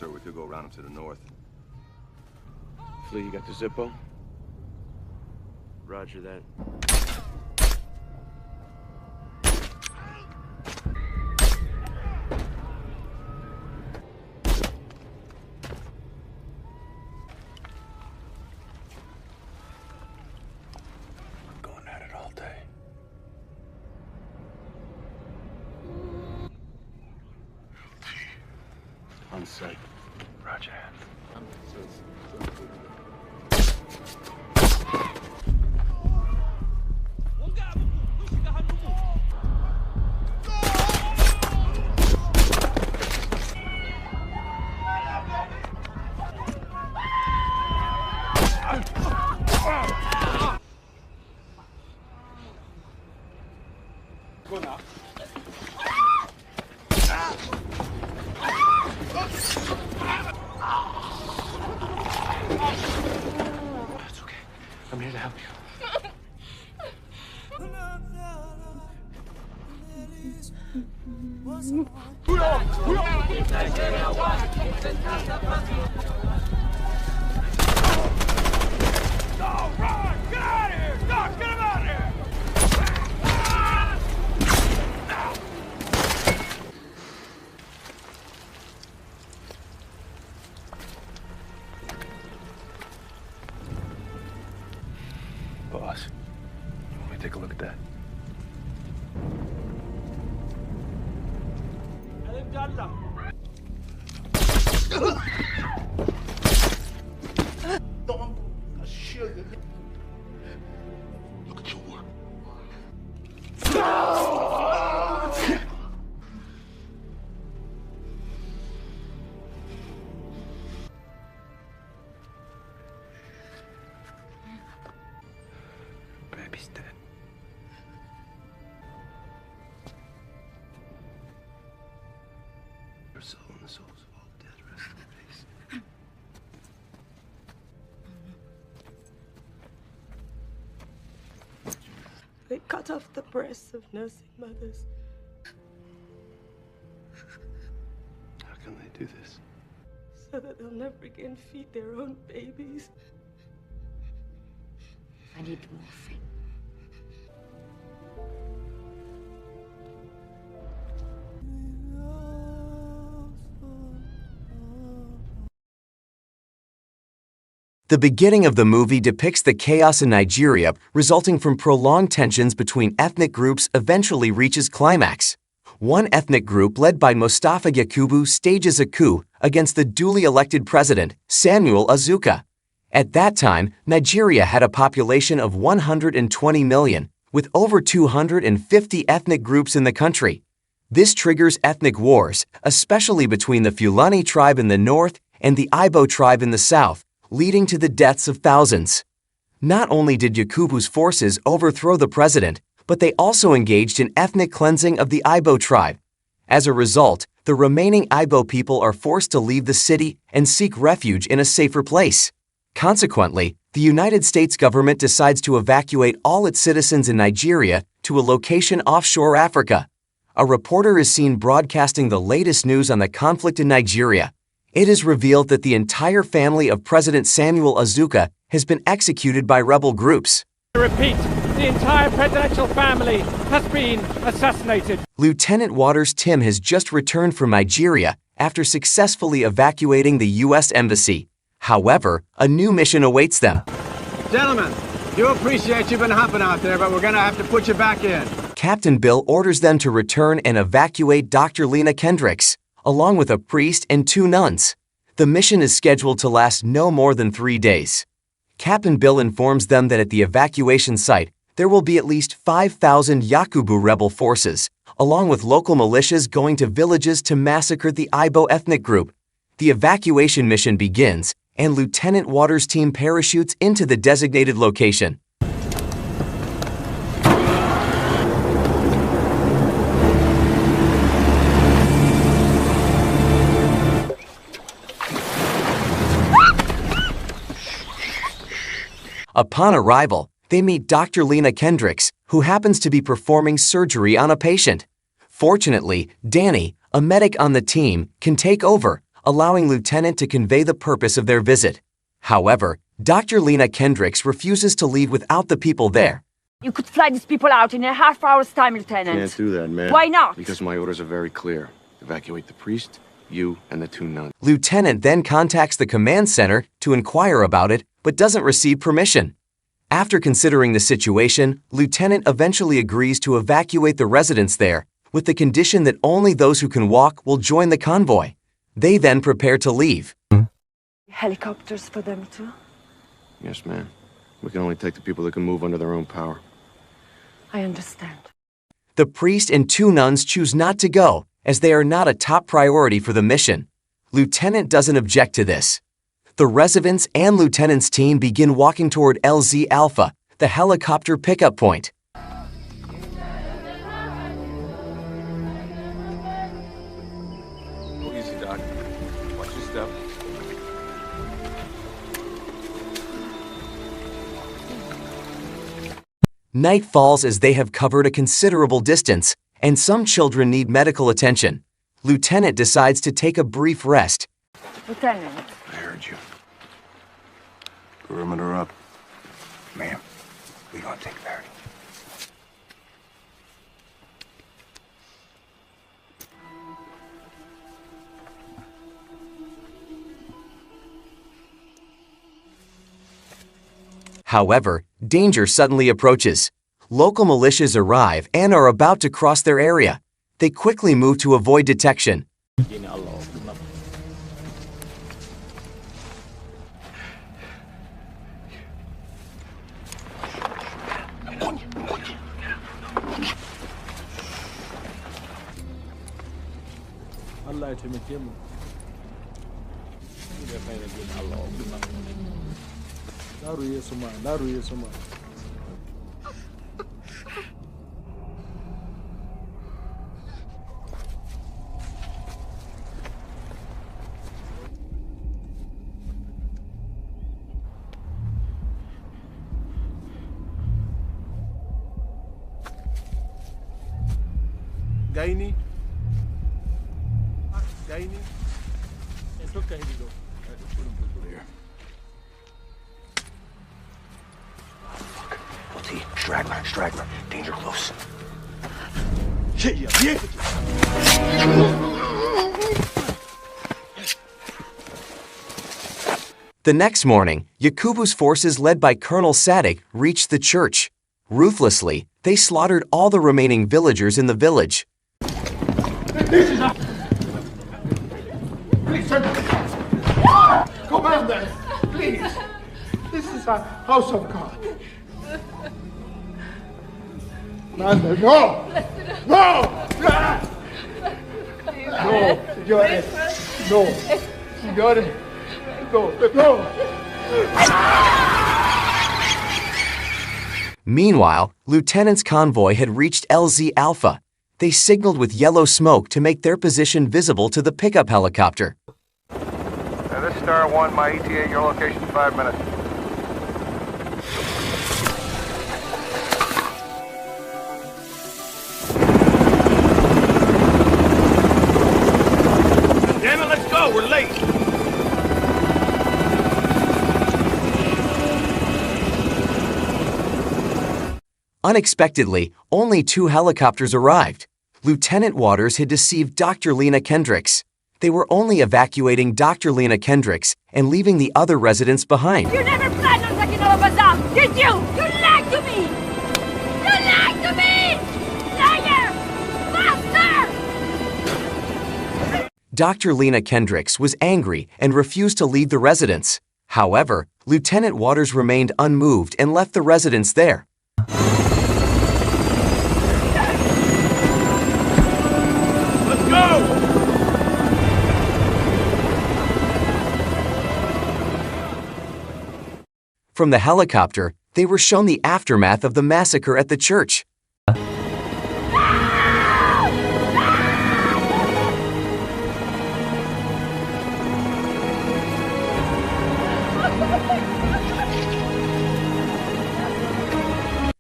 sir. We could go around him to the north. Flea, you got the Zippo? Roger that. We're going at it all day. On site. Roger. It's okay. I'm here to help you. Boss, you want me to take a look at that? Look at your work. Baby's dead. Your soul and the souls of all dead rest in peace. They cut off the breasts of nursing mothers How can they do this? so that they'll never again feed their own babies. I need morphine. The beginning of the movie depicts the chaos in Nigeria resulting from prolonged tensions between ethnic groups eventually reaches climax. One ethnic group led by Mustafa Yakubu stages a coup against the duly elected president, Samuel Azuka. At that time, Nigeria had a population of 120 million, with over 250 ethnic groups in the country. This triggers ethnic wars, especially between the Fulani tribe in the north and the Igbo tribe in the south, leading to the deaths of thousands. Not only did Yakubu's forces overthrow the president, but they also engaged in ethnic cleansing of the Igbo tribe. As a result, the remaining Igbo people are forced to leave the city and seek refuge in a safer place. Consequently, the United States government decides to evacuate all its citizens in Nigeria to a location offshore Africa. A reporter is seen broadcasting the latest news on the conflict in Nigeria. It is revealed that the entire family of President Samuel Azuka has been executed by rebel groups. I repeat, the entire presidential family has been assassinated. Lieutenant Waters Tim has just returned from Nigeria after successfully evacuating the U.S. Embassy. However, a new mission awaits them. Gentlemen, do appreciate you've been hopping out there, but we're gonna have to put you back in. Captain Bill orders them to return and evacuate Dr. Lena Kendricks, along with a priest and 2 nuns. The mission is scheduled to last no more than 3 days. Captain Bill informs them that at the evacuation site, there will be at least 5,000 Yakubu rebel forces, along with local militias going to villages to massacre the Igbo ethnic group. The evacuation mission begins, and Lieutenant Waters' team parachutes into the designated location. Upon arrival, they meet Dr. Lena Kendricks, who happens to be performing surgery on a patient. Fortunately, Danny, a medic on the team, can take over, allowing Lieutenant to convey the purpose of their visit. However, Dr. Lena Kendricks refuses to leave without the people there. You could fly these people out in a half-hour's time, Lieutenant. Can't do that, man. Why not? Because my orders are very clear. Evacuate the priest, you, and the 2 nuns. Lieutenant then contacts the command center to inquire about it, but doesn't receive permission. After considering the situation, Lieutenant eventually agrees to evacuate the residents there, with the condition that only those who can walk will join the convoy. They then prepare to leave. Helicopters for them too? Yes, ma'am. We can only take the people that can move under their own power. I understand. The priest and 2 nuns choose not to go, as they are not a top priority for the mission. Lieutenant doesn't object to this. The residents and Lieutenant's team begin walking toward LZ Alpha, the helicopter pickup point. Easy, Doc. Watch your step. Night falls as they have covered a considerable distance, and some children need medical attention. Lieutenant decides to take a brief rest. Lieutenant. I heard you. Perimeter up. Ma'am, we gonna take Verity. However, danger suddenly approaches. Local militias arrive and are about to cross their area. They quickly move to avoid detection. Gaini? Gaini? It's okay to go. Put him here. LT, straggler. Danger close. The next morning, Yakubu's forces led by Colonel Sadik reached the church. Ruthlessly, they slaughtered all the remaining villagers in the village. Please, sir. Commander, please. This is a house of God. Commander, no! No! No, signore. No. Signore. No. Meanwhile, Lieutenant's convoy had reached LZ Alpha. They signaled with yellow smoke to make their position visible to the pickup helicopter. This is Star 1, my ETA, your location 5 minutes. Damn it, let's go, we're late. Unexpectedly, only 2 helicopters arrived. Lieutenant Waters had deceived Dr. Lena Kendricks. They were only evacuating Dr. Lena Kendricks and leaving the other residents behind. You never planned on taking over Bazam, did you? You lied to me! You lied to me! Liar! Bastard! Dr. Lena Kendricks was angry and refused to leave the residence. However, Lieutenant Waters remained unmoved and left the residents there. Let's go! From the helicopter, they were shown the aftermath of the massacre at the church.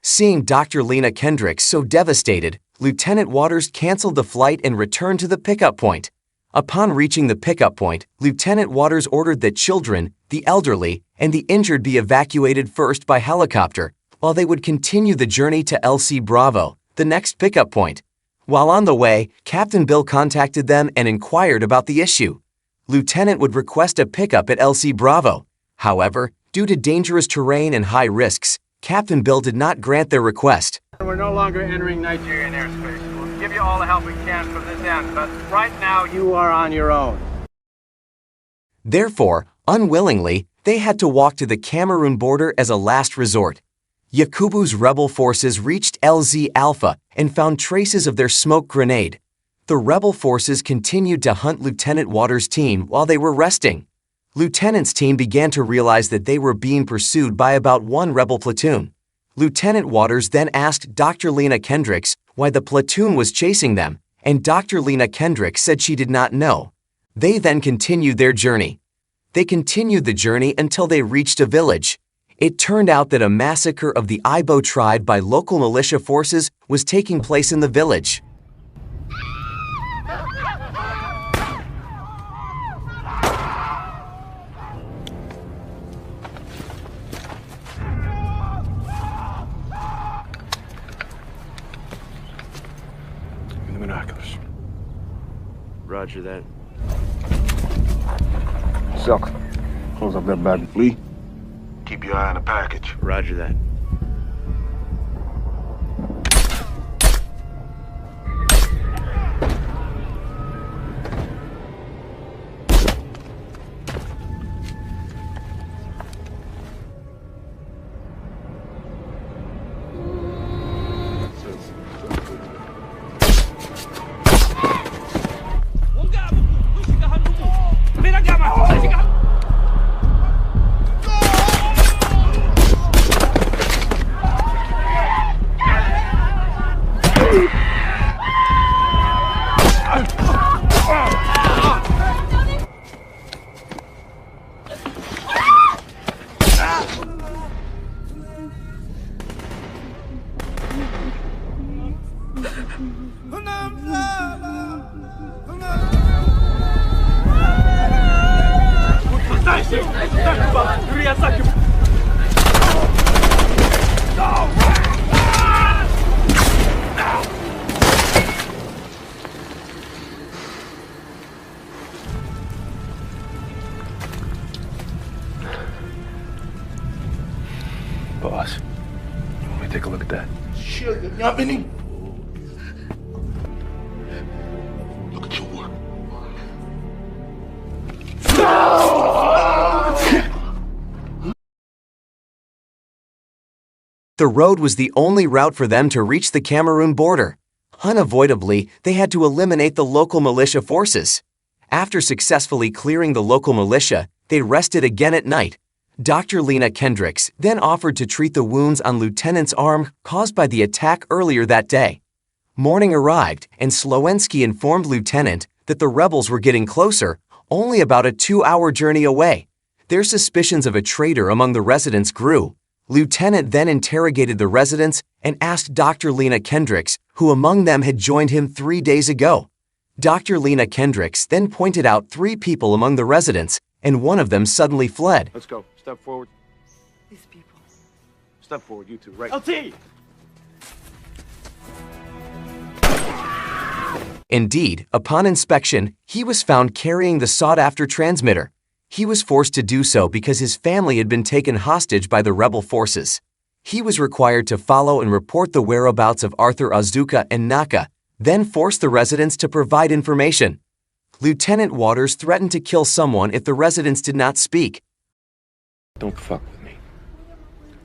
Seeing Dr. Lena Kendricks so devastated, Lieutenant Waters canceled the flight and returned to the pickup point. Upon reaching the pickup point, Lieutenant Waters ordered that children, the elderly, and the injured be evacuated first by helicopter, while they would continue the journey to LC Bravo, the next pickup point. While on the way, Captain Bill contacted them and inquired about the issue. Lieutenant would request a pickup at LC Bravo. However, due to dangerous terrain and high risks, Captain Bill did not grant their request. We're no longer entering Nigerian airspace. We'll give you all the help we can from this end, but right now you are on your own. Therefore, unwillingly, they had to walk to the Cameroon border as a last resort. Yakubu's rebel forces reached LZ Alpha and found traces of their smoke grenade. The rebel forces continued to hunt Lieutenant Waters' team while they were resting. Lieutenant's team began to realize that they were being pursued by about one rebel platoon. Lieutenant Waters then asked Dr. Lena Kendricks why the platoon was chasing them, and Dr. Lena Kendricks said she did not know. They then continued their journey. They continued the journey until they reached a village. It turned out that a massacre of the Ibo tribe by local militia forces was taking place in the village. Give me the binoculars. Roger that. Silk, close up that bag. Lee, Keep your eye on the package. Roger that. Boss, let me take a look at that. Sure, you're happening. Look at your work. The road was the only route for them to reach the Cameroon border. Unavoidably, they had to eliminate the local militia forces. After successfully clearing the local militia, they rested again at night. Dr. Lena Kendricks then offered to treat the wounds on Lieutenant's arm caused by the attack earlier that day. Morning arrived, and Slowensky informed Lieutenant that the rebels were getting closer, only about a 2-hour journey away. Their suspicions of a traitor among the residents grew. Lieutenant then interrogated the residents and asked Dr. Lena Kendricks, who among them had joined him 3 days ago. Dr. Lena Kendricks then pointed out 3 people among the residents, and one of them suddenly fled. Let's go. Step forward. These people. Step forward, you two. Right. LT! Indeed, upon inspection, he was found carrying the sought-after transmitter. He was forced to do so because his family had been taken hostage by the rebel forces. He was required to follow and report the whereabouts of Arthur Azuka and Naka, then force the residents to provide information. Lieutenant Waters threatened to kill someone if the residents did not speak. Don't fuck with me.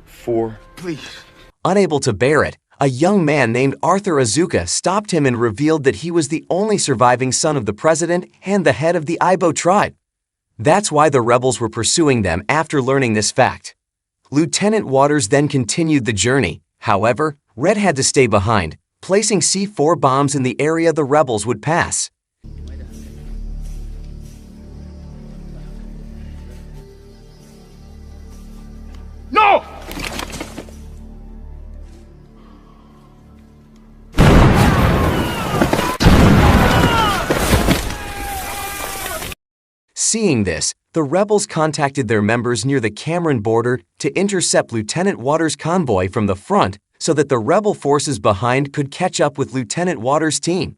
4. Please. Unable to bear it, a young man named Arthur Azuka stopped him and revealed that he was the only surviving son of the president and the head of the Ibo tribe. That's why the rebels were pursuing them after learning this fact. Lieutenant Waters then continued the journey. However, Red had to stay behind, placing C4 bombs in the area the rebels would pass. No! Seeing this, the rebels contacted their members near the Cameron border to intercept Lieutenant Waters' convoy from the front so that the rebel forces behind could catch up with Lieutenant Waters' team.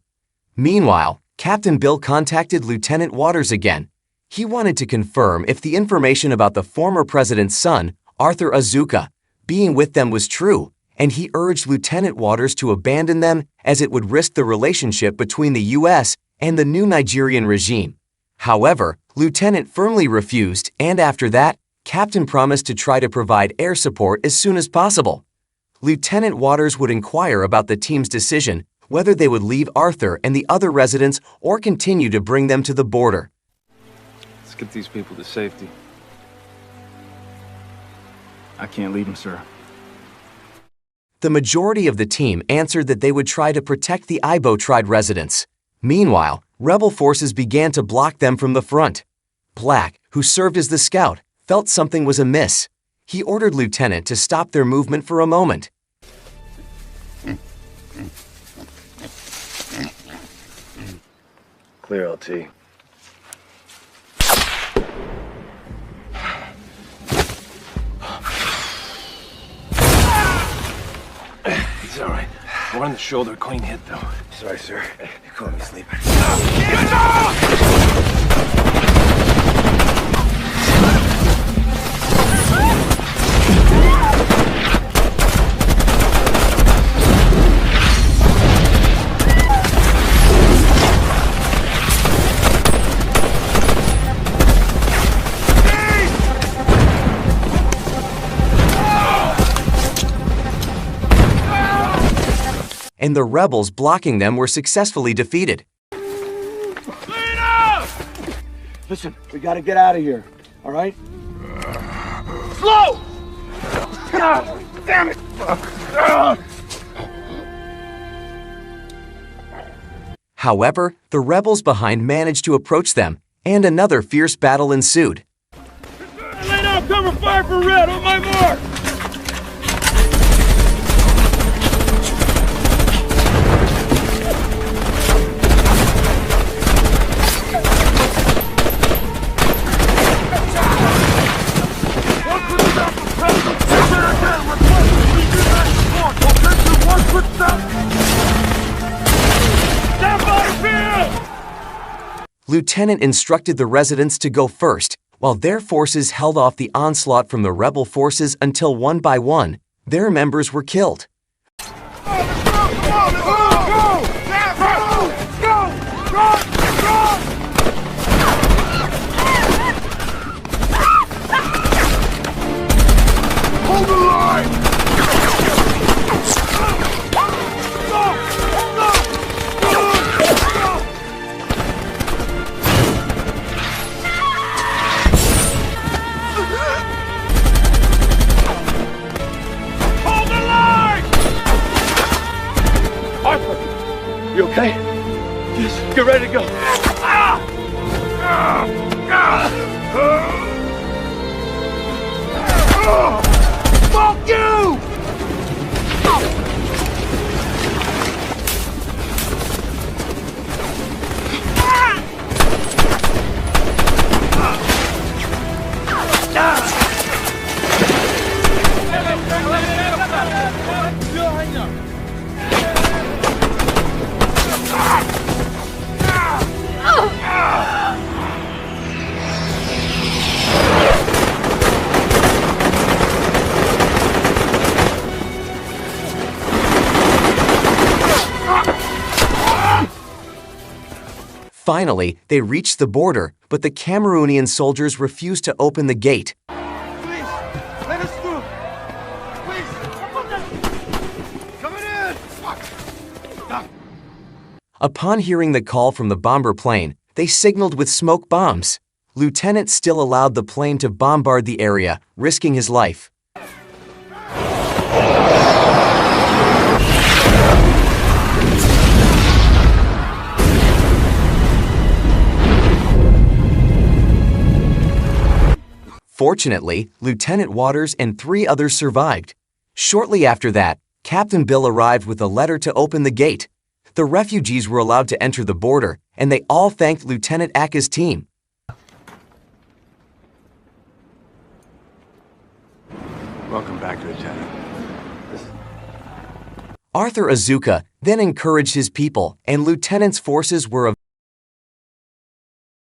Meanwhile, Captain Bill contacted Lieutenant Waters again. He wanted to confirm if the information about the former president's son, Arthur Azuka, being with them was true, and he urged Lieutenant Waters to abandon them as it would risk the relationship between the U.S. and the new Nigerian regime. However, Lieutenant firmly refused, and after that, Captain promised to try to provide air support as soon as possible. Lieutenant Waters would inquire about the team's decision, whether they would leave Arthur and the other residents or continue to bring them to the border. Let's get these people to safety. I can't leave them, sir. The majority of the team answered that they would try to protect the Ibo tribe residents. Meanwhile, rebel forces began to block them from the front. Black, who served as the scout, felt something was amiss. He ordered Lieutenant to stop their movement for a moment. Clear, LT. He's all right. We're on the shoulder. Clean hit, though. Sorry, sir. You caught me sleeping. And the rebels blocking them were successfully defeated. Listen, we gotta get out of here, all right? Slow! Damn it! However, the rebels behind managed to approach them, and another fierce battle ensued. Lay down, cover fire for Red on my mark! Lieutenant instructed the residents to go first, while their forces held off the onslaught from the rebel forces until one by one, their members were killed. Hold the line! You okay? Yes, get ready to go. Fuck you! Finally, they reached the border, but the Cameroonian soldiers refused to open the gate. Please, let us through. Please, coming in. Fuck. Upon hearing the call from the bomber plane, they signaled with smoke bombs. Lieutenant still allowed the plane to bombard the area, risking his life. Fortunately, Lieutenant Waters and 3 others survived. Shortly after that, Captain Bill arrived with a letter to open the gate. The refugees were allowed to enter the border, and they all thanked Lieutenant Aka's team. Welcome back, Lieutenant. Arthur Azuka then encouraged his people, and Lieutenant's forces were